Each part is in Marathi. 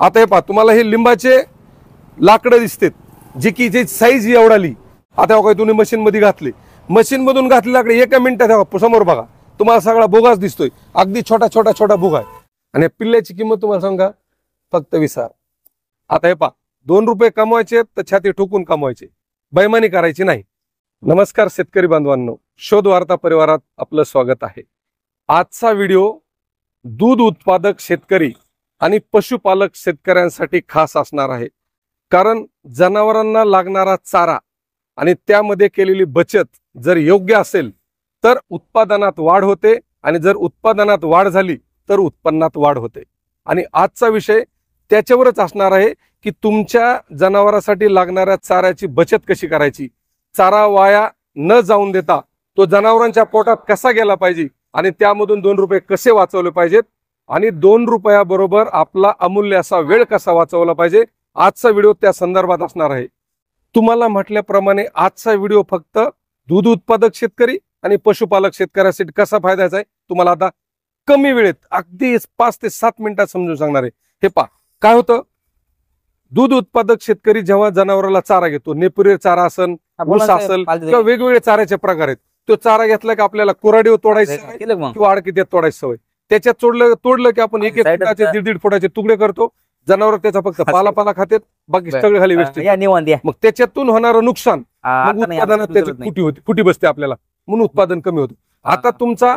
आता हे पहा, तुम्हाला हे लिंबाचे लाकडं दिसतात, जी की जे साईज एवढाली. आता काय तुम्ही मशीन मध्ये घातले, मशीन मधून घातले लाकडे एका मिनिटात समोर बघा तुम्हाला सगळा भोगाच दिसतोय. अगदी छोटा छोटा छोटा भोगा आहे. आणि पिल्ल्याची किंमत तुम्हाला सांगा फक्त 20,000. आता हे पहा, 2 रुपये कमवायचे तर छाती ठोकून कमवायचे, बैमानी करायची नाही. नमस्कार शेतकरी बांधवांनो, शोध वार्ता परिवारात आपलं स्वागत आहे. आजचा व्हिडिओ दूध उत्पादक शेतकरी आणि पशुपालक शेतकऱ्यांसाठी खास असणार आहे. कारण जनावरांना लागणारा चारा आणि त्यामध्ये केलेली बचत जर योग्य असेल तर उत्पादनात वाढ होते, आणि जर उत्पादनात वाढ झाली तर उत्पन्नात वाढ होते. आणि आजचा विषय त्याच्यावरच असणार आहे की तुमच्या जनावरांसाठी लागणाऱ्या चाऱ्याची बचत कशी करायची, चारा वाया न जाऊन देता तो जनावरांच्या पोटात कसा गेला पाहिजे, आणि त्यामधून 2 रुपये कसे वाचवले पाहिजेत, आणि 2 रुपयाबरोबर आपला अमूल्य असा वेळ कसा वाचवला पाहिजे. आजचा व्हिडिओ त्या संदर्भात असणार आहे. तुम्हाला म्हटल्याप्रमाणे आजचा व्हिडिओ फक्त दूध उत्पादक शेतकरी आणि पशुपालक शेतकऱ्यासाठी कसा फायद्याचा आहे तुम्हाला आता कमी वेळेत अगदी 5 ते 7 मिनिटात समजून सांगणार आहे. हे पहा, काय होतं, दूध उत्पादक शेतकरी जेव्हा जनावराला चारा घेतो, नेपुरी चारा असेल, ऊस असेल किंवा वेगवेगळे चाऱ्याचे प्रकार आहेत, तो चारा घेतला की आपल्याला कोराडीवर तोडायचं किंवा आडकीत तोडायची सवय. त्याच्यात तोडलं की आपण 1-1 फुटाचे 1.5 फुटाचे तुकडे करतो. जनावर त्याचा फक्त पाला खातात, बाकी सगळे खाली वेस्ट. मग त्याच्यातून होणारं नुकसान, मग उत्पादनात त्याची फुटी बसते आपल्याला, म्हणून उत्पादन कमी होतं. आता तुमचा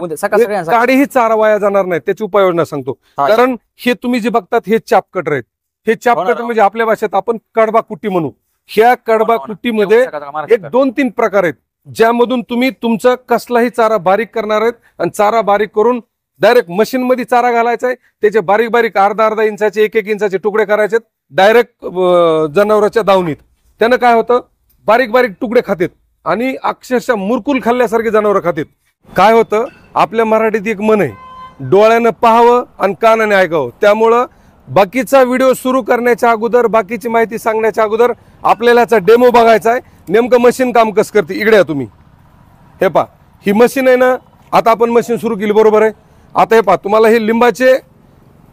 काडीही चारा वाया जाणार नाही, त्याची उपाययोजना सांगतो. कारण हे तुम्ही जे बघतात हे चाप कटर आहेत. हे चाप कटर म्हणजे आपल्या भाषेत आपण कडबा कुट्टी म्हणू. ह्या कडबा कुट्टीमध्ये 1-2-3 प्रकार आहेत, ज्यामधून तुम्ही तुमचा कसलाही चारा बारीक करणार आहेत. आणि चारा बारीक करून डायरेक्ट मशीन मध्ये चारा घालायचा आहे. त्याचे बारीक बारीक अर्धा इंचाचे 1-1 इंचाचे तुकडे करायचे डायरेक्ट जनावरांच्या दावणीत. त्यानं काय होतं, बारीक बारीक तुकडे खातात आणि अक्षरशः मुरकुल खाल्ल्यासारखे जनावर खातात. काय होतं, आपल्या मराठीत एक म्हण आहे, डोळ्यानं पाहावं आणि कानाने ऐकावं. त्यामुळं बाकीचा व्हिडिओ सुरू करण्याच्या अगोदर, बाकीची माहिती सांगण्याच्या अगोदर आपल्याला याचा डेमो बघायचा आहे. नेमकं मशीन काम कसं करते. इकडे या तुम्ही, हे पहा, ही मशीन आहे ना. आता आपण मशीन सुरू केली, बरोबर आहे. आता हे पहा, तुम्हाला हे लिंबाचे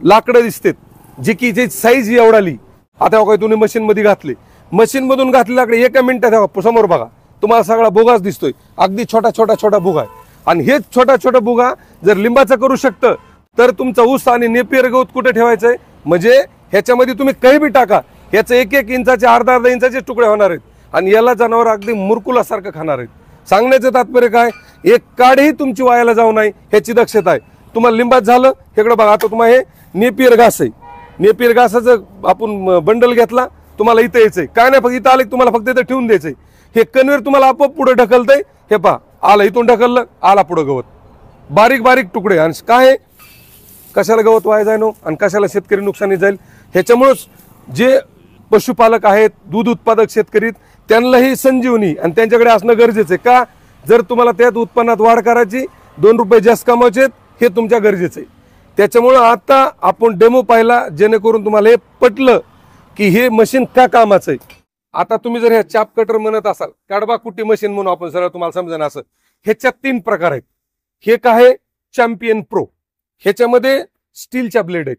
लाकडं दिसतात, जी की जे साईज एवढाली. आता काय तुम्ही मशीन मध्ये घातले, मशीन मधून घातले लाकडे एका मिनिटात समोर बघा तुम्हाला सगळा भोगाच दिसतोय. अगदी छोटा छोटा छोटा भोगा आहे. आणि हेच छोटा छोटा भोगा जर लिंबाचा करू शकतं तर तुमचा ऊस आणि नेपियर गवत कुठे ठेवायचंय. म्हणजे ह्याच्यामध्ये तुम्ही काही बी टाका, ह्याचं 1-1 इंचाचे अर्धा इंचाचे तुकडे होणार आहेत, आणि याला जनावर अगदी मुरकुलासारखं खाणार आहेत. सांगण्याचं तात्पर्य काय, एक काडही तुमची वायाला जाऊ नये ह्याची दक्षता आहे. तुम्हाला लिंबात झालं, इकडे बघा. आता तुम्हाला हे नेपियर घास आहे. नेपियर घासाचं आपण बंडल घेतला, तुम्हाला इथं यायचंय काय नाही, फक्त इथं आलं तुम्हाला फक्त इथं ठेवून द्यायचंय. हे कन्वेअर तुम्हाला आपोआप पुढे ढकलतंय. हे पहा, आलं इथून ढकललं, आला पुढे गवत, बारीक बारीक तुकडे. आणि काय, कशाला गवत वाया जायनो आणि कशाला शेतकरी नुकसानी जाईल. ह्याच्यामुळेच जे पशुपालक आहेत, दूध उत्पादक शेतकरी, त्यांनाही संजीवनी आणि त्यांच्याकडे असणं गरजेचं आहे. का, जर तुम्हाला त्यात उत्पन्नात वाढ करायची, 2 रुपये जास्त कमवायचे, हे तुमच्या गरजेचं आहे. त्याच्यामुळं आता आपण डेमो पाहिला, जेणेकरून तुम्हाला हे पटलं की हे मशीन का कामाचं आहे. आता तुम्ही जर हे चाप कटर म्हणत असाल, कडबा कुट्टी मशीन म्हणून आपण सरळ तुम्हाला समजेन असं, ह्याच्यात 3 प्रकार आहेत. हे काय, चॅम्पियन प्रो. ह्याच्यामध्ये स्टीलच्या ब्लेड आहेत,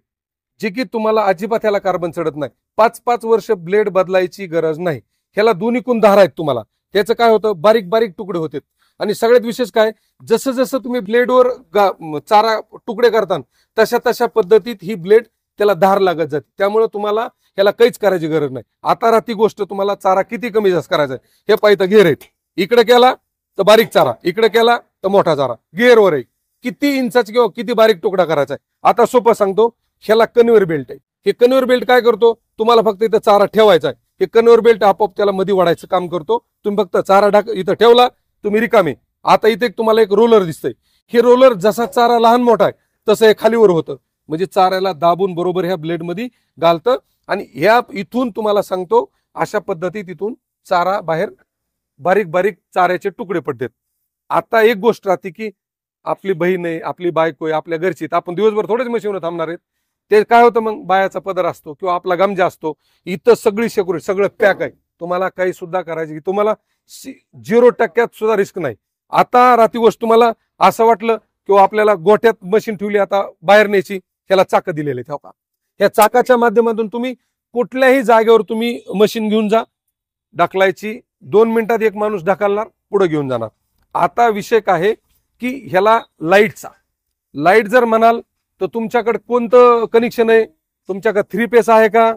जे की तुम्हाला अजिबात ह्याला कार्बन चढत नाही. 5-5 वर्ष ब्लेड बदलायची गरज नाही. ह्याला दोन्हीकून धार आहेत तुम्हाला. त्याचं काय होतं, बारीक बारीक तुकडे होते. आणि सगळ्यात विशेष काय, जसं जसं तुम्ही ब्लेडवर चारा तुकडे करता तशा तशा पद्धतीत ही ब्लेड त्याला धार लागत जाते. त्यामुळे तुम्हाला ह्याला काहीच करायची गरज नाही. आता राहती गोष्ट, तुम्हाला चारा किती कमी जास्त करायचा आहे. हे पाहिजे घेर आहेत, इकडे केला तर बारीक चारा, इकडे केला तर मोठा चारा, गेअरवर आहे. किती इंचाचा किंवा किती बारीक तुकडा करायचा आहे. आता सोपं सांगतो, ह्याला कन्व्हेअर बेल्ट आहे. हे कन्व्हेअर बेल्ट काय करतो, तुम्हाला फक्त इथं चारा ठेवायचा आहे. हे कन्व्हेअर बेल्ट आपोआप त्याला मध्ये वाढायचं काम करतो. तुम्ही फक्त चारा इथं ठेवला, तुम्ही रिकामे. आता इथे तुम्हाला एक रोलर दिसतंय. हे रोलर जसा चारा लहान मोठा आहे तसं हे खालीवर होतं, म्हणजे चाऱ्याला दाबून बरोबर ह्या ब्लेड मध्ये घालतं. आणि ह्या इथून तुम्हाला सांगतो, अशा पद्धतीत इथून चारा बाहेर बारीक बारीक चाऱ्याचे तुकडे पडतात. आता एक गोष्ट राहते की आपली बहीण आहे, आपली बायको आहे, आपल्या घरची, आपण दिवसभर थोडेच मशीनवर थांबणार आहेत. ते काय होतं, मग बायाचा पदर असतो किंवा आपला गमजा असतो, इथं सगळी शेकुरी सगळं पॅक आहे. तुम्हाला काही सुद्धा करायची, तुम्हाला 0% सुद्धा रिस्क नाही. आता रात्री गोष्ट तुम्हाला असं वाटलं किंवा आपल्याला गोठ्यात मशीन ठेवली, आता बाहेर न्यायची, ह्याला चाक दिलेले आहेत. ह्या चाकाच्या माध्यमातून तुम्ही कुठल्याही जागेवर तुम्ही मशीन घेऊन जा, ढकलायची, 2 मिनिटात एक माणूस ढकलणार, पुढे घेऊन जाणार. आता विषय काय आहे की ह्याला लाईटचा, लाईट जर म्हणाल तर तुमच्याकडे कोणतं कनेक्शन आहे? तुमच्याकडे 3 फेस आहे का?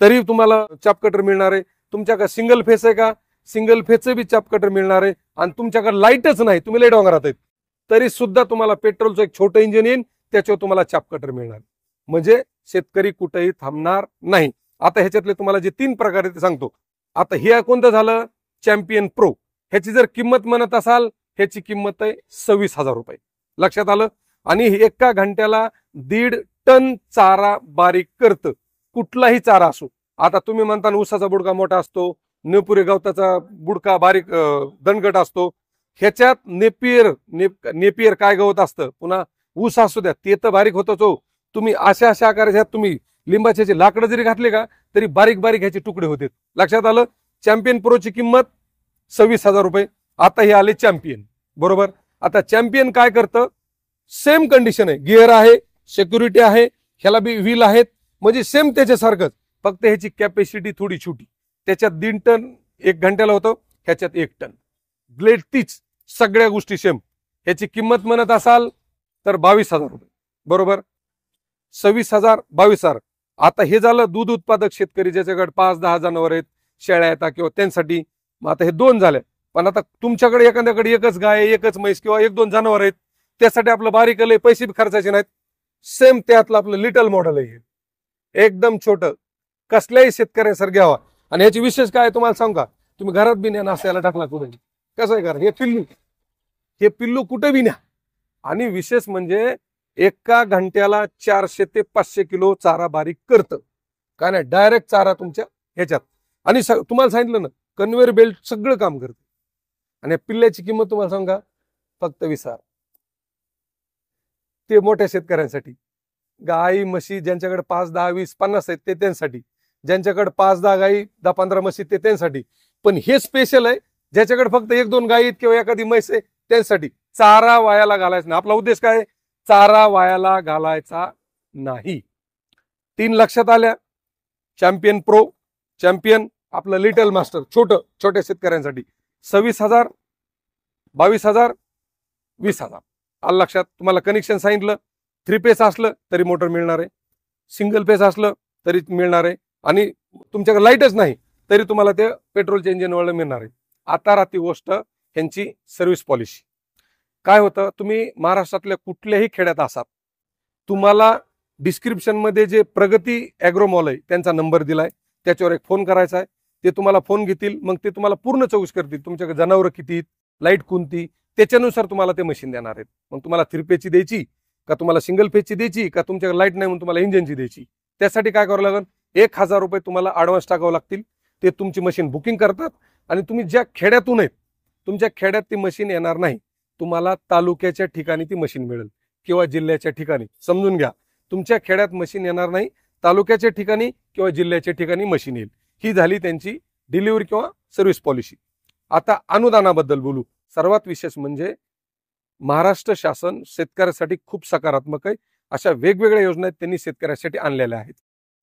तरी तुम्हाला चाप कटर मिळणार आहे. तुमच्याकडे सिंगल फेस आहे का? सिंगल फेसचं बी चाप कटर मिळणार आहे. आणि तुमच्याकडे लाईटच नाही, तुम्ही लाईट वांगरात आहेत, तरी सुद्धा तुम्हाला पेट्रोलचं एक छोटं इंजिन येईल, त्याच्यावर तुम्हाला चाप कटर मिळणार. म्हणजे शेतकरी कुठेही थांबणार नाही. आता ह्याच्यातले तुम्हाला जे 3 प्रकार आहेत ते सांगतो. आता हे कोणतं झालं? Champion pro. ह्याची जर किंमत म्हणत असाल, ह्याची किंमत आहे 26,000 रुपये. लक्षात आलं? आणि एका घंट्याला 1.5 टन चारा बारीक करतं, कुठलाही चारा असो. आता तुम्ही म्हणता ऊसाचा बुडका मोठा असतो, नेपुरी गवताचा बुडका बारीक दणकट असतो. ह्याच्यात नेपियर काय गवत असतं, पुन्हा ऊस असू द्या, ते तर बारीक होतच हो. तुम्ही अशा आकाराच्या तुम्ही लिंबाचे लाकडं जरी घातले का तरी बारीक बारीक ह्याचे तुकडे होते. लक्षात आलं? चॅम्पियन प्रोची किंमत 26,000 रुपये. आता हे आले चॅम्पियन, बरोबर. आता चॅम्पियन काय करतं? सेम कंडिशन आहे, गिअर आहे, सिक्युरिटी आहे, ह्याला बी व्हील आहेत, म्हणजे सेम त्याच्यासारखंच, फक्त ह्याची कॅपॅसिटी थोडी छोटी. त्याच्यात 1.5 टन 1 घंट्याला होतं, ह्याच्यात 1 टन. ब्लेड तीच, सगळ्या गोष्टी सेम. ह्याची किंमत म्हणत असाल तर 22,000 रुपये, बरोबर. 26,000, 22,000. आता हे झालं दूध उत्पादक शेतकरी ज्याच्याकडे 5-10 जनावर आहेत, शेळ्या येतात किंवा त्यांसाठी. मग आता हे 2 झाले. पण आता तुमच्याकडे एखाद्याकडे एकच गाय, एकच म्हैस किंवा 1-2 जनावर आहेत, त्यासाठी आपलं बारीक आलंय, पैसे बी खर्चाचे नाहीत. सेम त्यातलं आपलं लिटल मॉडेल आहे, एकदम छोटं, कसल्याही शेतकऱ्यासारखं घ्यावा. आणि ह्याची विशेष काय तुम्हाला सांगू का? तुम्ही घरात बी न्या, नाश्त्याला टाकला कुठे, कसं आहे करा, हे पिल्लू कुठे बी न्या. आणि विशेष म्हणजे एका घंट्याला 400 ते 500 किलो चारा बारीक करतं. काय नाही, डायरेक्ट चारा तुमच्या ह्याच्यात. आणि तुम्हाला सांगितलं ना, कन्व्हेअर बेल्ट सगळं काम करतं. आणि पिल्ल्याची किंमत तुम्हाला सांगा, फक्त 20,000. ते मोठ्या शेतकऱ्यांसाठी. गाई म्हशी ज्यांच्याकडे 5, 10, 20, 50 आहेत ते त्यांच्यासाठी. ज्यांच्याकडे 5, 10 गाई, 10, 15 म्हशी ते त्यांच्यासाठी. पण हे स्पेशल आहे ज्याच्याकडे फक्त 1-2 गाई आहेत किंवा एखादी म्हैस आहे त्यांच्यासाठी. चारा वायाला घालायचा नाही. आपला उद्देश काय? चारा वायाला घालायचा नाही. 3 लक्षात आल्या? चॅम्पियन प्रो, चॅम्पियन आपलं लिटल मास्टर, छोट्या शेतकऱ्यांसाठी. 26,000, 22,000, 20,000. आलं लक्षात? तुम्हाला कनेक्शन सांगितलं. 3 फेस असलं तरी मोटर मिळणार आहे, सिंगल फेस असलं तरी मिळणार आहे, आणि तुमच्याकडे लाईटच नाही तरी तुम्हाला ते पेट्रोलच्या इंजिनवर मिळणार आहे. आता राहती गोष्ट ह्यांची सर्व्हिस पॉलिसी. काय होतं, तुम्ही महाराष्ट्रातल्या कुठल्याही खेड्यात असाल, तुम्हाला डिस्क्रिप्शन मध्ये जे प्रगती ॲग्रोमॉल आहे त्यांचा नंबर दिलाय, त्याच्यावर एक फोन करायचा आहे. ते तुम्हाला फोन घेतील, मग ते तुम्हाला पूर्ण चौकशी करतील. तुमच्याकडे जनावरं किती, लाईट कोणती, त्याच्यानुसार तुम्हाला ते मशीन देणार आहेत. मग तुम्हाला 3 फेजची द्यायची का, तुम्हाला सिंगल फेजची द्यायची का, तुमच्याकडे लाईट नाही म्हणून तुम्हाला इंजिनची द्यायची. त्यासाठी काय करावं लागेल, 1,000 रुपये तुम्हाला ॲडव्हान्स टाकावं लागतील. ते तुमची मशीन बुकिंग करतात. आणि तुम्ही ज्या खेड्यातून आहेत, तुमच्या खेड्यात ती मशीन येणार नाही, तुम्हाला तालुक्याच्या ठिकाणी ती मशीन मिळेल किंवा जिल्ह्याच्या ठिकाणी. समजून घ्या, तुमच्या खेड्यात मशीन येणार नाही, तालुक्याच्या ठिकाणी किंवा जिल्ह्याच्या ठिकाणी मशीन येईल. ही झाली त्यांची डिलिव्हरी किंवा सर्व्हिस पॉलिसी. आता अनुदानाबद्दल बोलू. सर्वात विशेष म्हणजे महाराष्ट्र शासन शेतकऱ्यासाठी खूप सकारात्मक आहे. अशा वेगवेगळ्या योजना त्यांनी शेतकऱ्यासाठी आणलेल्या आहेत.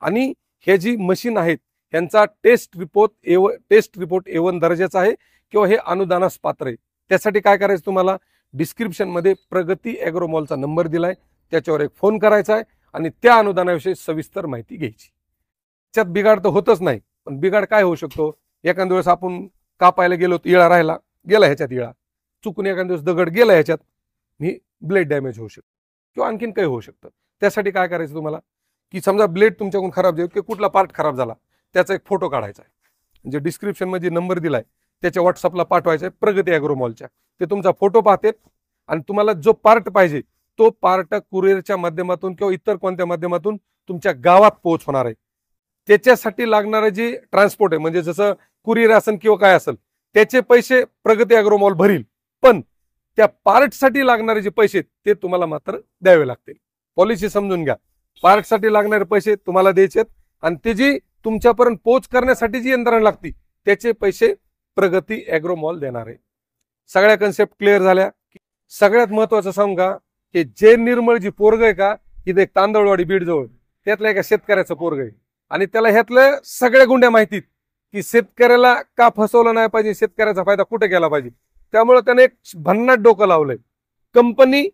आणि हे जी मशीन आहेत यांचा टेस्ट रिपोर्ट A1 दर्जाचा आहे किंवा हे अनुदानास पात्र आहे. त्यासाठी काय करायचं, तुम्हाला डिस्क्रिप्शन मध्ये प्रगती ॲग्रोमॉलचा नंबर दिलाय, त्याच्यावर एक फोन करायचा आहे आणि त्या अनुदानाविषयी सविस्तर माहिती घ्यायची. त्यात बिघाड तर होतच नाही, पण बिघाड काय होऊ शकतो, एखाद्या दिवस आपण कापायला गेलो, इळा राहिला, गेला ह्याच्यात इळा, चुकून एखाद्या दिवस दगड गेला ह्याच्यात, ही ब्लेड डॅमेज होऊ शकतो किंवा आणखीन काही होऊ शकतं. त्यासाठी काय करायचं तुम्हाला, की समजा ब्लेड तुमच्याकडून खराब झाली किंवा कुठला पार्ट खराब झाला, त्याचा एक फोटो काढायचा आहे. म्हणजे डिस्क्रिप्शन मध्ये नंबर दिलाय त्याच्या व्हॉट्सअपला पाठवायचा आहे प्रगती ॲग्रोमॉलच्या. ते तुमचा फोटो पाहतात आणि तुम्हाला जो पार्ट पाहिजे तो पार्ट कुरिअरच्या माध्यमातून किंवा इतर कोणत्या माध्यमातून तुमच्या गावात पोहोच होणार आहे. त्याच्यासाठी लागणारे जे ट्रान्सपोर्ट आहे, म्हणजे जसं कुरिअर असेल किंवा काय असेल, त्याचे पैसे प्रगती ॲग्रोमॉल भरील, पण त्या पार्टसाठी लागणारे जे पैसे ते तुम्हाला मात्र द्यावे लागतील. पॉलिसी समजून घ्या. पार्टसाठी लागणारे पैसे तुम्हाला द्यायचे आणि ते जी तुमच्यापर्यंत पोहोच करण्यासाठी जी यंत्रणा लागती त्याचे पैसे प्रगती ॲग्रोमॉल देणार आहे. सगळ्या कन्सेप्ट क्लिअर झाल्या. सगळ्यात महत्वाचं सांगा, की जे निर्मळ जी पोरग आहे का, इथे एक तांदळवाडी बीड जवळ, त्यातल्या एका शेतकऱ्याचं पोरग आहे आणि त्याला ह्यातलं सगळ्या गुंड्या माहितीत की शेतकऱ्याला का फसवलं नाही पाहिजे, शेतकऱ्याचा फायदा कुठे गेला पाहिजे. त्यामुळे त्याने एक भन्नाट डोकं लावलंय. कंपनी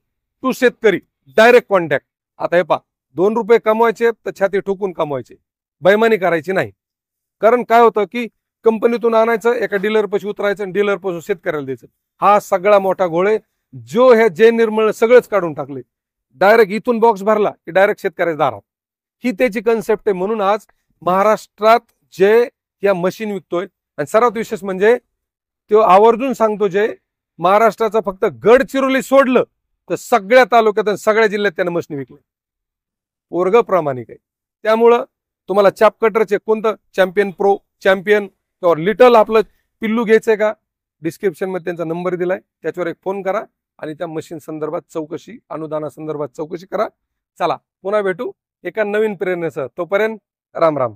टू शेतकरी डायरेक्ट कॉन्टॅक्ट. आता हे पहा, 2 रुपये कमवायचे तर छाती ठोकून कमवायचे, बेईमानी करायची नाही. कारण काय होतं की कंपनीतून आणायचं, एका डीलर पाशी उतरायचं आणि डीलर पासून शेतकऱ्याला द्यायचं. हा सगळा मोठा घोळ आहे जो ह्या जय निर्मळ सगळंच काढून टाकले. डायरेक्ट इथून बॉक्स भरला की डायरेक्ट शेतकऱ्याच्या दारात. ही त्याची कन्सेप्ट आहे. म्हणून आज महाराष्ट्रात जय या मशीन विकतोय आणि सर्वात विशेष म्हणजे तो आवर्जून सांगतो, जय महाराष्ट्राचा फक्त गडचिरोली सोडलं तर सगळ्या तालुक्यात आणि सगळ्या जिल्ह्यात त्यानं मशीन विकले. पोरग प्रामाणिक आहे. त्यामुळं तुम्हाला चाप कटरचे कोणतं चॅम्पियन प्रो, चॅम्पियन किंवा लिटल आपलं पिल्लू घ्यायचंय का, डिस्क्रिप्शन मध्ये त्यांचा नंबर दिलाय, त्याच्यावर एक फोन करा आणि त्या मशीन संदर्भात चौकशी, अनुदानासंदर्भात चौकशी करा. चला पुन्हा भेटू एका नवीन प्रेरणेसह. तोपर्यंत राम राम.